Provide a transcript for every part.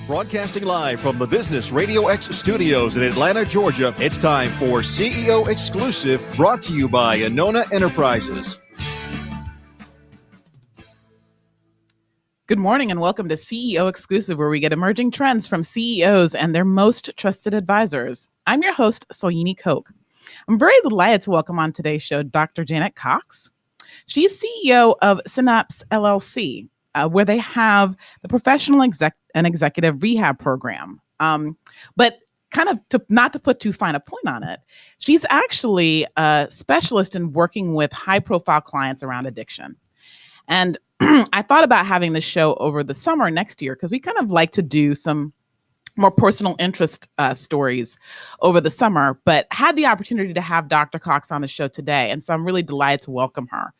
Broadcasting live from the Business Radio X studios in Atlanta, Georgia, it's time for CEO Exclusive, brought to you by Anona Enterprises. Good morning and welcome to CEO Exclusive, where we get emerging trends from CEOs and their most trusted advisors. I'm your host, Soyini Koch. I'm very delighted to welcome on today's show Dr. Janet Cox. She's CEO of Synapse LLC, where they have the professional and executive rehab program. But kind of not to put too fine a point on it, she's actually a specialist in working with high-profile clients around addiction. And I thought about having this show over the summer next year because we kind of like to do some more personal interest stories over the summer, but had the opportunity to have Dr. Cox on the show today. And so I'm really delighted to welcome her.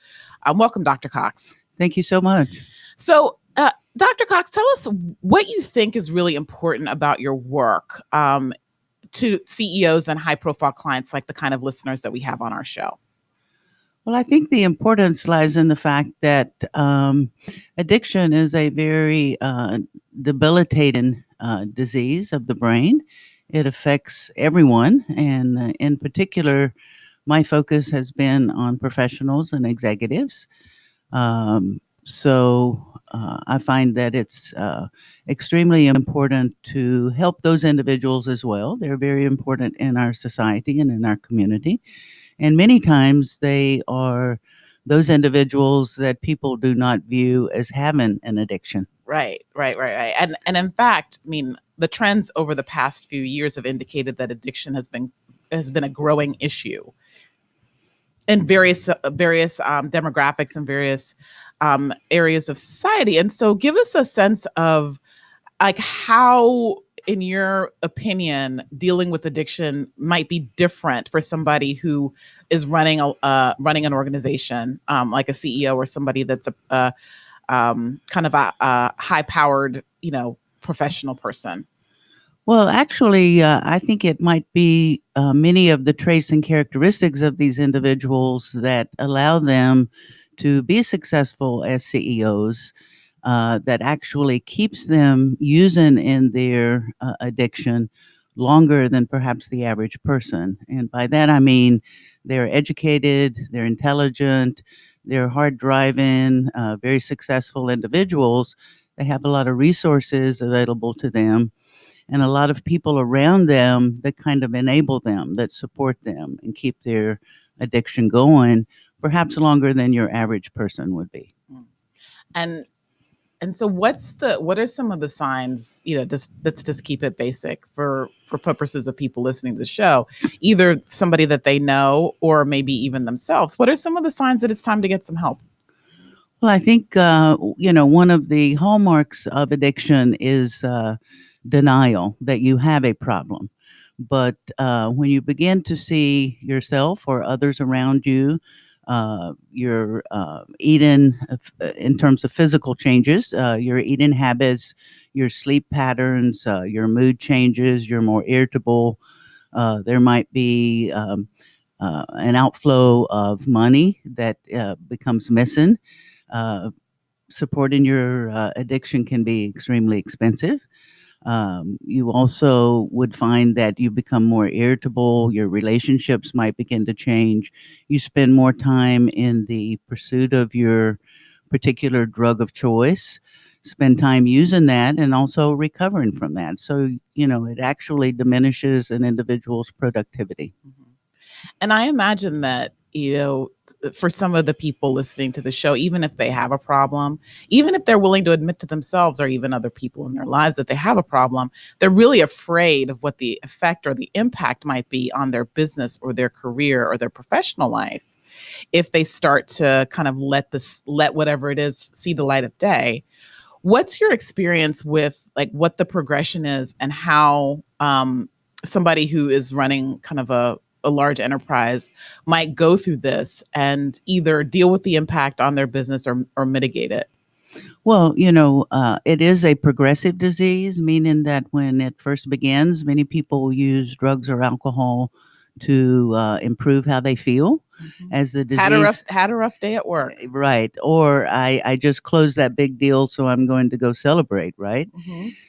Welcome, Dr. Cox. Thank you so much. So, Dr. Cox, tell us what you think is really important about your work to CEOs and high-profile clients like the kind of listeners that we have on our show. Well, I think the importance lies in the fact that addiction is a very debilitating disease of the brain. It affects everyone, and in particular, my focus has been on professionals and executives. So I find that it's extremely important to help those individuals as well. They're very important in our society and in our community. And many times they are those individuals that people do not view as having an addiction. Right. And in fact, I mean, the trends over the past few years have indicated that addiction has been a growing issue in various demographics and various areas of society. And so give us a sense of like how, in your opinion, dealing with addiction might be different for somebody who is running an organization, like a CEO or somebody that's a kind of a high-powered, professional person. Well, actually, I think it might be many of the traits and characteristics of these individuals that allow them to be successful as CEOs that actually keeps them using in their addiction longer than perhaps the average person. And by that, I mean they're educated, they're intelligent, they're hard driving, very successful individuals. They have a lot of resources available to them and a lot of people around them that kind of enable them, that support them and keep their addiction going, perhaps longer than your average person would be. And so what are some of the signs, let's just keep it basic for purposes of people listening to the show, either somebody that they know or maybe even themselves. What are some of the signs that it's time to get some help? Well, I think, one of the hallmarks of addiction is denial that you have a problem. But when you begin to see yourself or others around you, your eating in terms of physical changes, your eating habits, your sleep patterns, your mood changes, you're more irritable. There might be an outflow of money that becomes missing. Supporting your addiction can be extremely expensive. You also would find that you become more irritable. Your relationships might begin to change. You spend more time in the pursuit of your particular drug of choice, spend time using that and also recovering from that. So, it actually diminishes an individual's productivity. Mm-hmm. And I imagine that, for some of the people listening to the show, even if they have a problem, even if they're willing to admit to themselves or even other people in their lives that they have a problem, they're really afraid of what the effect or the impact might be on their business or their career or their professional life if they start to kind of let whatever it is see the light of day. What's your experience with like what the progression is and how somebody who is running kind of a large enterprise might go through this and either deal with the impact on their business or mitigate it? Well, it is a progressive disease, meaning that when it first begins, many people use drugs or alcohol to improve how they feel as the disease. Had a rough day at work. Right. Or I just closed that big deal, so I'm going to go celebrate, right?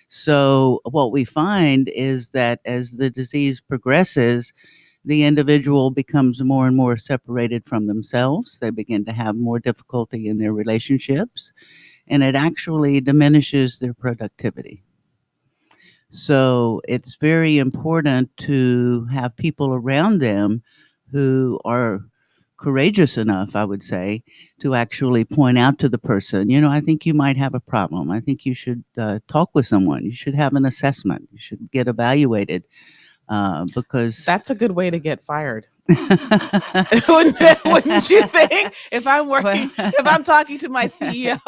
So what we find is that as the disease progresses, the individual becomes more and more separated from themselves. They begin to have more difficulty in their relationships, and it actually diminishes their productivity. So it's very important to have people around them who are courageous enough, I would say, to actually point out to the person, I think you might have a problem. I think you should talk with someone. You should have an assessment. You should get evaluated because That's a good way to get fired. Wouldn't you think? If I'm working, if I'm talking to my CEO,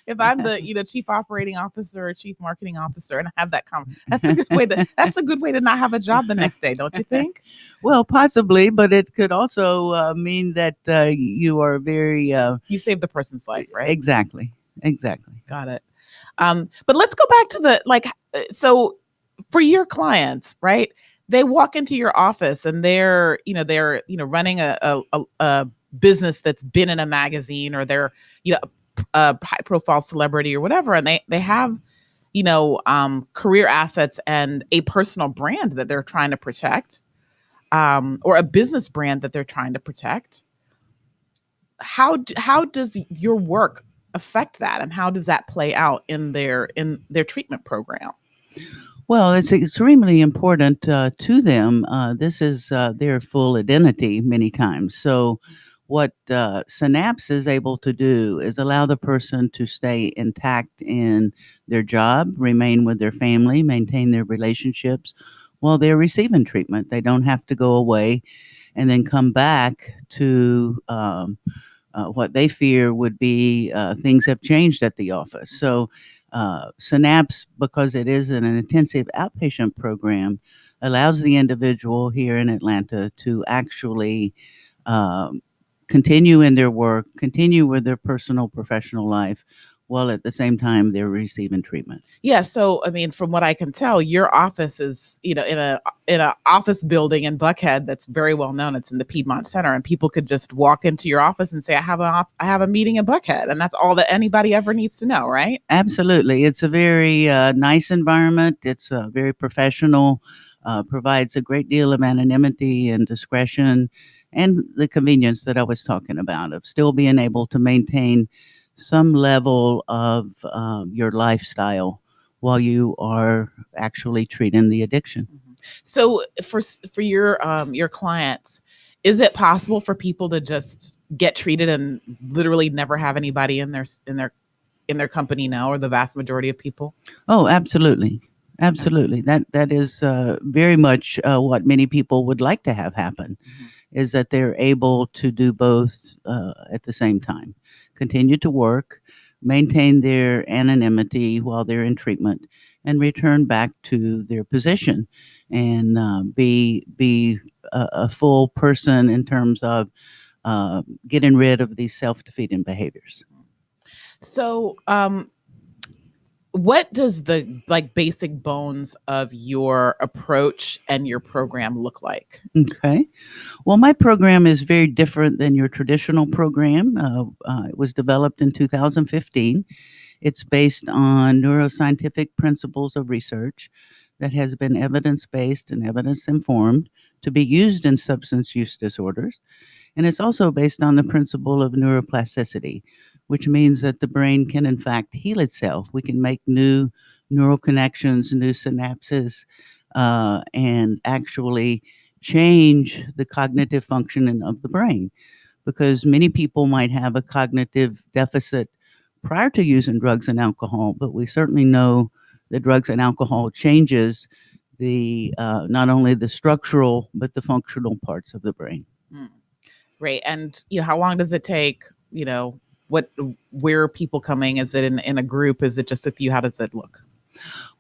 if I'm the chief operating officer or chief marketing officer, and I have that that's a good way to not have a job the next day, don't you think? Well, possibly, but it could also mean that you are very you save the person's life, right? Exactly. Got it. But let's go back to so for your clients, right? They walk into your office and they're running a business that's been in a magazine, or they're a high profile celebrity or whatever, and they have career assets and a personal brand that they're trying to protect, or a business brand that they're trying to protect. How does your work affect that, and how does that play out in their treatment program? Well, it's extremely important to them. This is their full identity many times. So what Synapse is able to do is allow the person to stay intact in their job, remain with their family, maintain their relationships while they're receiving treatment. They don't have to go away and then come back to what they fear would be things have changed at the office. So Synapse, because it is an intensive outpatient program, allows the individual here in Atlanta to actually continue in their work, continue with their personal, professional life, while at the same time they're receiving treatment. Yeah. So, I mean, from what I can tell, your office is, in a office building in Buckhead that's very well known. It's in the Piedmont Center, and people could just walk into your office and say, I have a meeting in Buckhead, and that's all that anybody ever needs to know, right? Absolutely. It's a very nice environment. It's very professional, provides a great deal of anonymity and discretion, and the convenience that I was talking about of still being able to maintain some level of your lifestyle while you are actually treating the addiction. So for your clients, is it possible for people to just get treated and literally never have anybody in their company now, or the vast majority of people? Oh, absolutely. Absolutely. That is very much what many people would like to have happen, is that they're able to do both at the same time. Continue to work, maintain their anonymity while they're in treatment, and return back to their position and be a full person in terms of getting rid of these self-defeating behaviors. So, what does the basic bones of your approach and your program look like? Okay. Well, my program is very different than your traditional program. It was developed in 2015. It's based on neuroscientific principles of research that has been evidence-based and evidence-informed to be used in substance use disorders. And it's also based on the principle of neuroplasticity, which means that the brain can, in fact, heal itself. We can make new neural connections, new synapses, and actually change the cognitive functioning of the brain. Because many people might have a cognitive deficit prior to using drugs and alcohol, but we certainly know that drugs and alcohol changes the not only the structural but the functional parts of the brain. Right. And how long does it take? Where are people coming? Is it in a group? Is it just with you? How does it look?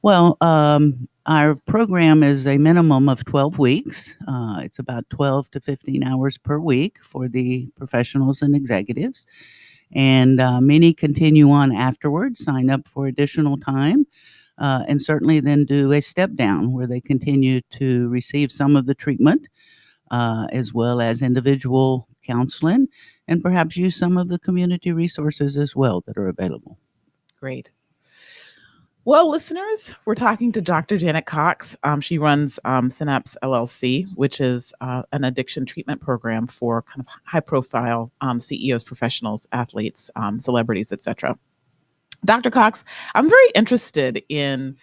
Well, our program is a minimum of 12 weeks. It's about 12 to 15 hours per week for the professionals and executives. And many continue on afterwards, sign up for additional time, and certainly then do a step down where they continue to receive some of the treatment as well as individual counseling, and perhaps use some of the community resources as well that are available. Great. Well, listeners, we're talking to Dr. Janet Cox. She runs Synapse LLC, which is an addiction treatment program for kind of high-profile CEOs, professionals, athletes, celebrities, etc. Dr. Cox, I'm very interested in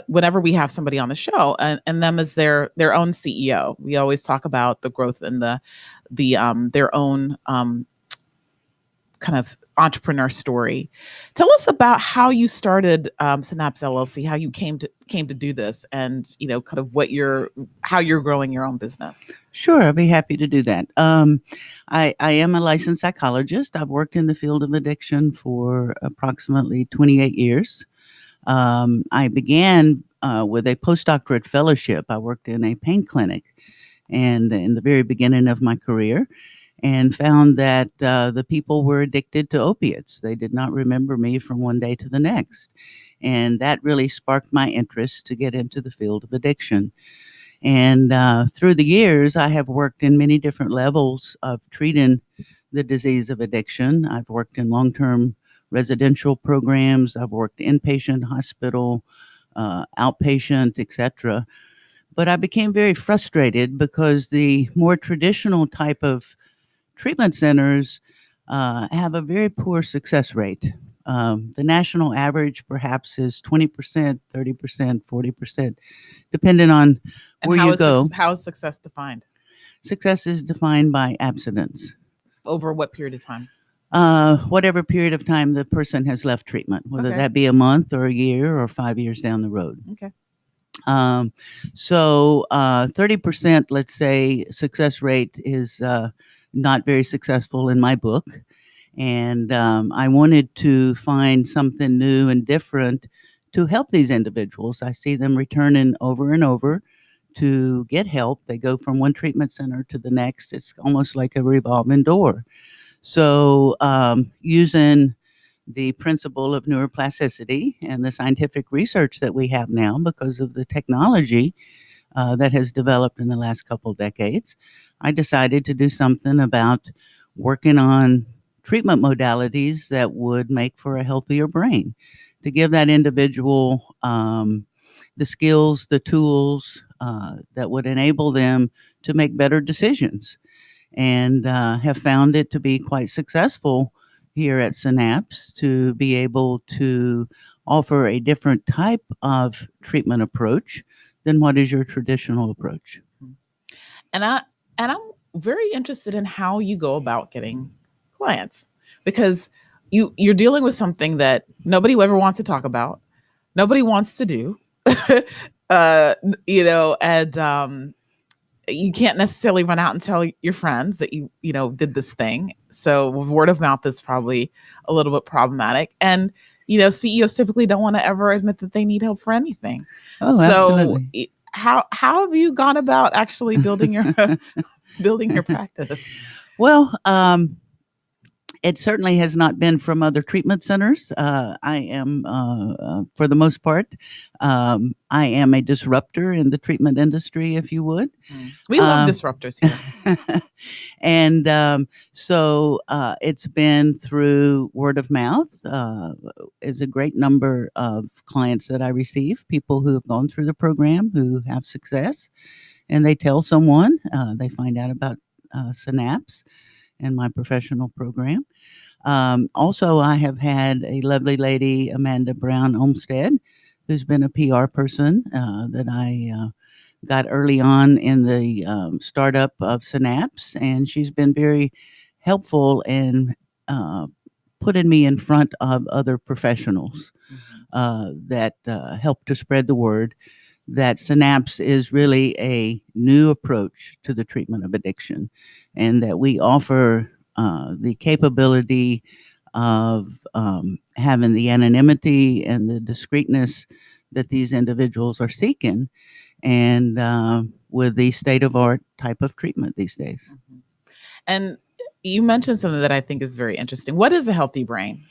whenever we have somebody on the show and them as their own CEO. We always talk about the growth in their own kind of entrepreneur story. Tell us about how you started Synapse LLC, how you came to do this, and kind of how you're growing your own business. Sure, I'd be happy to do that. I am a licensed psychologist. I've worked in the field of addiction for approximately 28 years. I began with a postdoctorate fellowship. I worked in a pain clinic, and in the very beginning of my career, and found that the people were addicted to opiates. They did not remember me from one day to the next. And that really sparked my interest to get into the field of addiction. And through the years, I have worked in many different levels of treating the disease of addiction. I've worked in long-term residential programs. I've worked inpatient, hospital, outpatient, etc. But I became very frustrated because the more traditional type of treatment centers have a very poor success rate. The national average perhaps is 20%, 30%, 40%, depending on where you go. How is success defined? Success is defined by abstinence. Over what period of time? Whatever period of time the person has left treatment, whether that be a month or a year or 5 years down the road. Okay. So 30%, let's say, success rate is not very successful in my book. And I wanted to find something new and different to help these individuals. I see them returning over and over to get help. They go from one treatment center to the next. It's almost like a revolving door. So using the principle of neuroplasticity and the scientific research that we have now because of the technology that has developed in the last couple of decades, I decided to do something about working on treatment modalities that would make for a healthier brain, to give that individual the skills, the tools that would enable them to make better decisions, and have found it to be quite successful here at Synapse to be able to offer a different type of treatment approach than what is your traditional approach. And I'm very interested in how you go about getting clients, because you're dealing with something that nobody ever wants to talk about, nobody wants to do, and you can't necessarily run out and tell your friends that you did this thing. So word of mouth is probably a little bit problematic. And CEOs typically don't want to ever admit that they need help for anything. Oh, absolutely. How have you gone about actually building your building your practice? Well, it certainly has not been from other treatment centers. I am, for the most part, I am a disruptor in the treatment industry, if you would. We love disruptors here. And so it's been through word of mouth. Is a great number of clients that I receive, people who have gone through the program, who have success, and they tell someone, they find out about Synapse and my professional program. Also, I have had a lovely lady, Amanda Brown Olmsted, who's been a PR person that I got early on in the startup of Synapse, and she's been very helpful in putting me in front of other professionals that help to spread the word that Synapse is really a new approach to the treatment of addiction, and that we offer the capability of having the anonymity and the discreetness that these individuals are seeking, and with the state-of-art type of treatment these days. And you mentioned something that I think is very interesting. What is a healthy brain?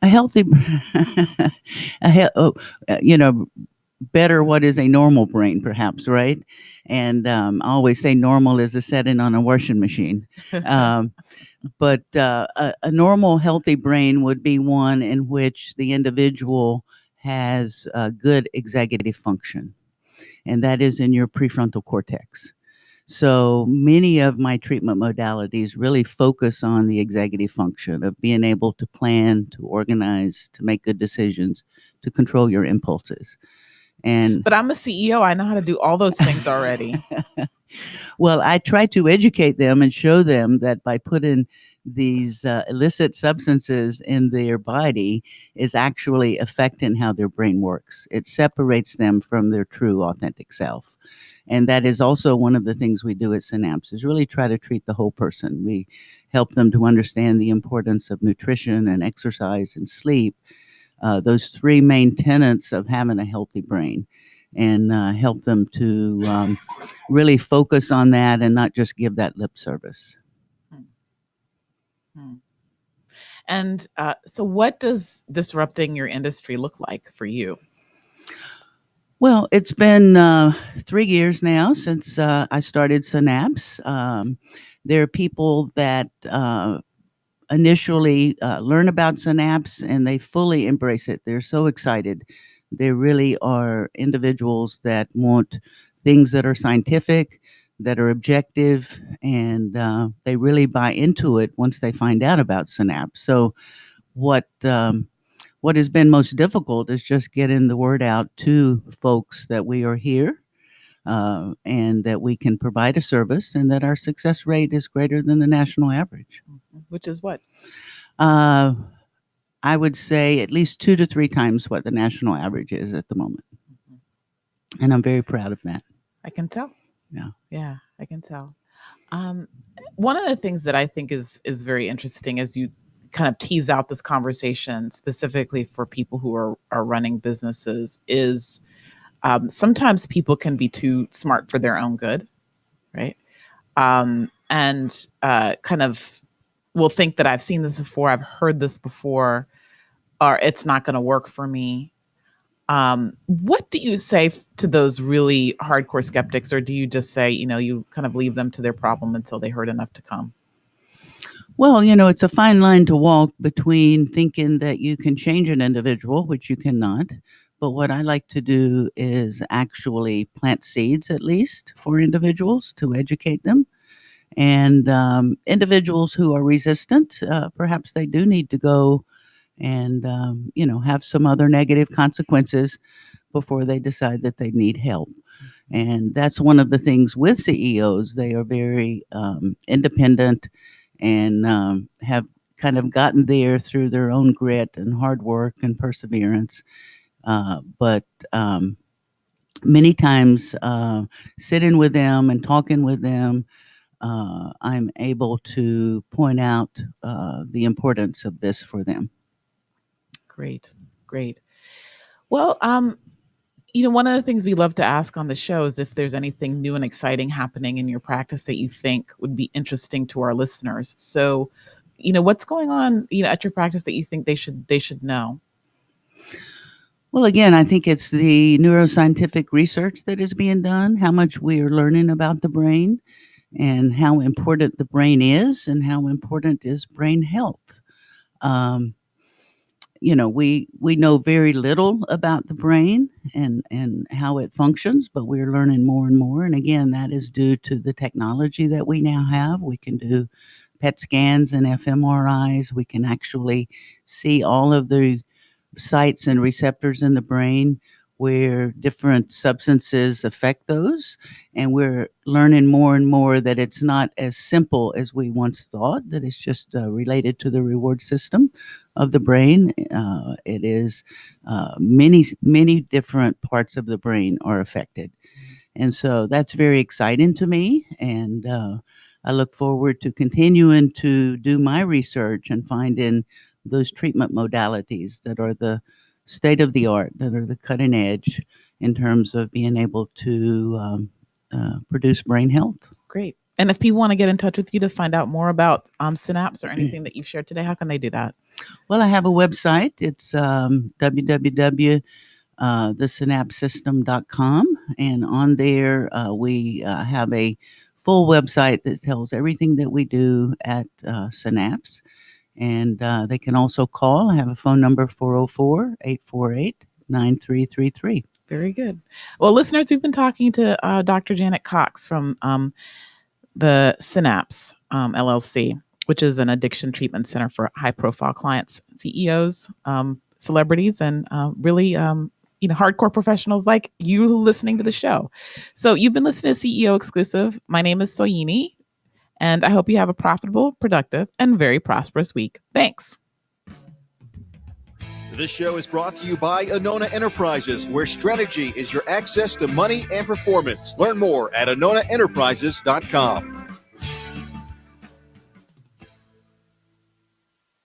A healthy, better what is a normal brain, perhaps, right? And I always say normal is a setting on a washing machine. Um, but a normal, healthy brain would be one in which the individual has good executive function, and that is in your prefrontal cortex. So many of my treatment modalities really focus on the executive function of being able to plan, to organize, to make good decisions, to control your impulses. And But I'm a CEO. I know how to do all those things already. well, I try to educate them and show them that by putting these illicit substances in their body is actually affecting how their brain works. It separates them from their true, authentic self. And that is also one of the things we do at Synapse is really try to treat the whole person. We help them to understand the importance of nutrition and exercise and sleep, those three main tenets of having a healthy brain, and help them to really focus on that and not just give that lip service. Hmm. And so, what does disrupting your industry look like for you? Well, it's been 3 years now since I started Synapse. There are people that initially learn about Synapse and they fully embrace it. They're so excited. There really are individuals that want things that are scientific, that are objective, and they really buy into it once they find out about Synapse. So, what has been most difficult is just getting the word out to folks that we are here, and that we can provide a service and that our success rate is greater than the national average. Which is what? Uh, I would say at least 2 to 3 times what the national average is at the moment. And I'm very proud of that. I can tell. Yeah. Yeah, I can tell. Um, One of the things that I think is very interesting as you kind of tease out this conversation specifically for people who are running businesses is sometimes people can be too smart for their own good, right? And kind of will think that I've seen this before, I've heard this before, or it's not going to work for me. What do you say to those really hardcore skeptics, or do you just say, you kind of leave them to their problem until they heard enough to come? Well, it's a fine line to walk between thinking that you can change an individual, which you cannot. But what I like to do is actually plant seeds, at least for individuals, to educate them. And individuals who are resistant, perhaps they do need to go and, have some other negative consequences before they decide that they need help. And that's one of the things with CEOs. They are very independent and have kind of gotten there through their own grit and hard work and perseverance. But many times, sitting with them and talking with them, I'm able to point out the importance of this for them. Great, great. Well, one of the things we love to ask on the show is if there's anything new and exciting happening in your practice that you think would be interesting to our listeners. So, what's going on, at your practice that you think they should know? Well, again, I think it's the neuroscientific research that is being done, how much we are learning about the brain, and how important the brain is, and how important is brain health. Um, we know very little about the brain and how it functions, but we're learning more and more. And again, that is due to the technology that we now have. We can do PET scans and fMRIs. We can actually see all of the sites and receptors in the brain where different substances affect those. And we're learning more and more that it's not as simple as we once thought, that it's just related to the reward system of the brain. It is many, many different parts of the brain are affected. And so that's very exciting to me. And I look forward to continuing to do my research and finding those treatment modalities that are the state of the art, that are the cutting edge in terms of being able to produce brain health. Great. And if people want to get in touch with you to find out more about Synapse or anything that you've shared today, how can they do that? Well, I have a website. It's the synapsesystem.com. And on there, we have a full website that tells everything that we do at Synapse. And they can also call. I have a phone number, 404-848-9333. Very good. Well, listeners, we've been talking to Dr. Janet Cox from the Synapse LLC, which is an addiction treatment center for high-profile clients, CEOs, celebrities, and really, hardcore professionals like you listening to the show. So you've been listening to CEO Exclusive. My name is Soyini, and I hope you have a profitable, productive, and very prosperous week. Thanks. This show is brought to you by Anona Enterprises, where strategy is your access to money and performance. Learn more at AnonaEnterprises.com.